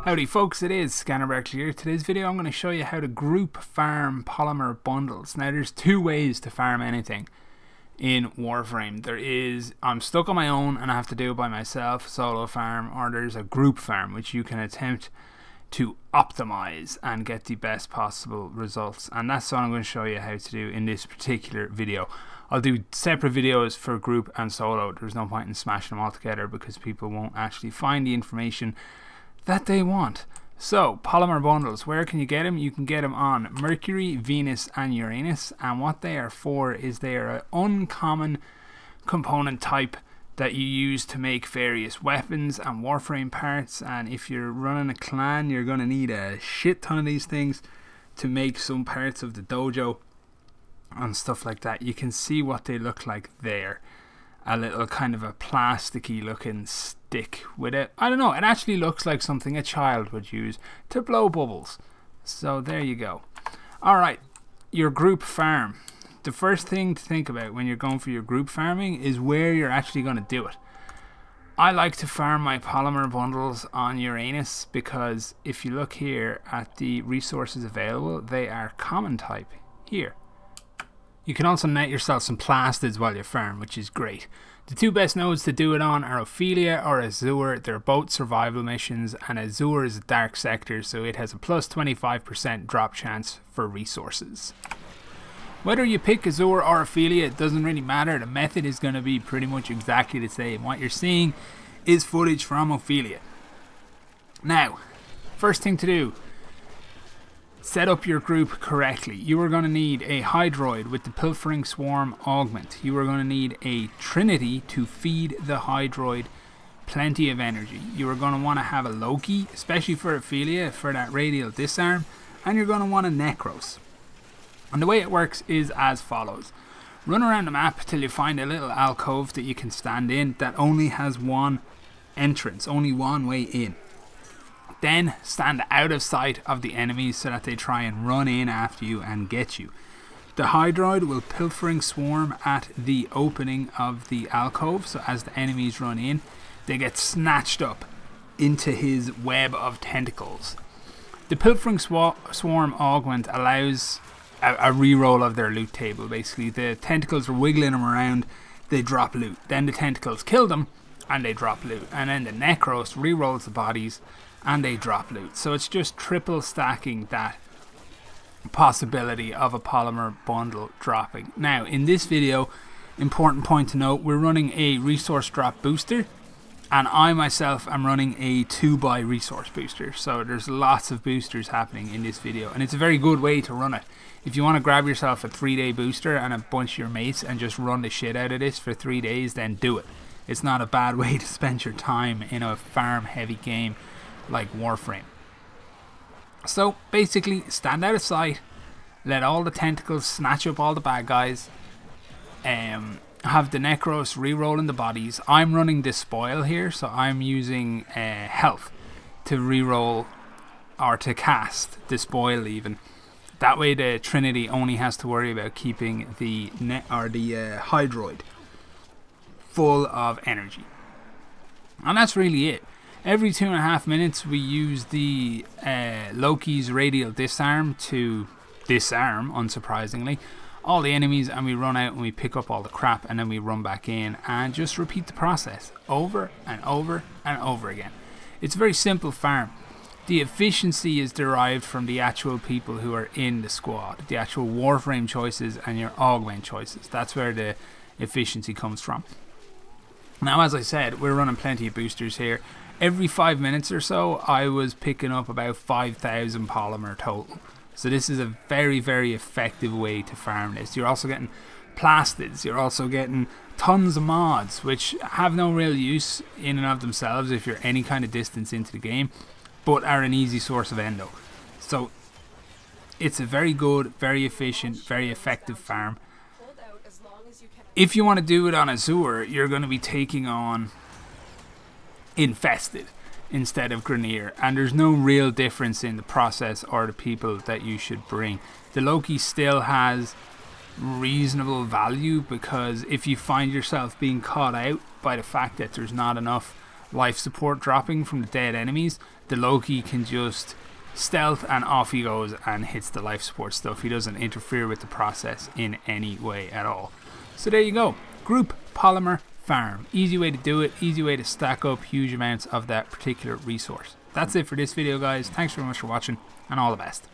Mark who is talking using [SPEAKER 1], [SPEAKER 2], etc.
[SPEAKER 1] Howdy folks, it is Scannerberg here. Today's video I'm going to show you how to group farm polymer bundles. Now there's two ways to farm anything in Warframe. I'm stuck on my own and I have to do it by myself, solo farm, or there's a group farm which you can attempt to optimize and get the best possible results. And that's what I'm going to show you how to do in this particular video. I'll do separate videos for group and solo. There's no point in smashing them all together because people won't actually find the information that they want. So, polymer bundles, where can you get them? You can get them on Mercury, Venus and Uranus, and what they are for is they are an uncommon component type that you use to make various weapons and Warframe parts. And if you're running a clan, you're going to need a shit ton of these things to make some parts of the dojo and stuff like that. You can see what they look like there. A little kind of a plasticky looking stick with it. I don't know, it actually looks like something a child would use to blow bubbles. So there you go. Alright, your group farm. The first thing to think about when you're going for your group farming is where you're actually going to do it. I like to farm my polymer bundles on Uranus because if you look here at the resources available, they are common type here. You can also net yourself some plastids while you farm, which is great. The two best nodes to do it on are Ophelia or Assur. They're both survival missions, and Assur is a dark sector, so it has a plus 25% drop chance for resources. Whether you pick Assur or Ophelia, it doesn't really matter. The method is going to be pretty much exactly the same. What you're seeing is footage from Ophelia. Now, first thing to do, set up your group correctly. You are going to need a Hydroid with the Pilfering Swarm Augment. You are going to need a Trinity to feed the Hydroid plenty of energy. You are going to want to have a Loki, especially for Ophelia, for that radial disarm. And you're going to want a Nekros. And the way it works is as follows. Run around the map till you find a little alcove that you can stand in that only has one entrance, only one way in. Then stand out of sight of the enemies so that they try and run in after you and get you. The Hydroid will Pilfering Swarm at the opening of the alcove, so as the enemies run in, they get snatched up into his web of tentacles. The Pilfering Swarm Augment allows a reroll of their loot table. Basically, the tentacles are wiggling them around, they drop loot. Then the tentacles kill them and they drop loot. And then the Nekros rerolls the bodies and they drop loot. So it's just triple stacking that possibility of a polymer bundle dropping. Now in this video, important point to note, we're running a resource drop booster, and I myself am running a 2x resource booster. So there's lots of boosters happening in this video, and it's a very good way to run it. If you want to grab yourself a 3-day booster and a bunch of your mates and just run the shit out of this for 3 days, then do it. It's not a bad way to spend your time in a farm heavy game like Warframe. So basically, stand out of sight, let all the tentacles snatch up all the bad guys, have the Nekros re-rolling the bodies. I'm running Despoil here, so I'm using health to re-roll or to cast Despoil even. That way the Trinity only has to worry about keeping the Hydroid full of energy. And that's really it. Every 2.5 minutes we use the Loki's radial disarm to disarm, unsurprisingly, all the enemies, and we run out and we pick up all the crap and then we run back in and just repeat the process over and over and over again. It's a very simple farm. The efficiency is derived from the actual people who are in the squad, the actual Warframe choices and your augment choices. That's where the efficiency comes from. Now, as I said, we're running plenty of boosters here. Every 5 minutes or so, I was picking up about 5,000 polymer total. So this is a very, very effective way to farm this. You're also getting plastids. You're also getting tons of mods, which have no real use in and of themselves if you're any kind of distance into the game, but are an easy source of endo. So it's a very good, very efficient, very effective farm. If you want to do it on Assur, you're going to be taking on Infested instead of Grenier, and there's no real difference in the process or the people that you should bring. The Loki still has reasonable value, because if you find yourself being caught out by the fact that there's not enough life support dropping from the dead enemies, the Loki can just stealth and off he goes and hits the life support stuff. He doesn't interfere with the process in any way at all. So there you go. Group Polymer Farm. Easy way to do it. Easy way to stack up huge amounts of that particular resource. That's it for this video, guys. Thanks very much for watching, and all the best.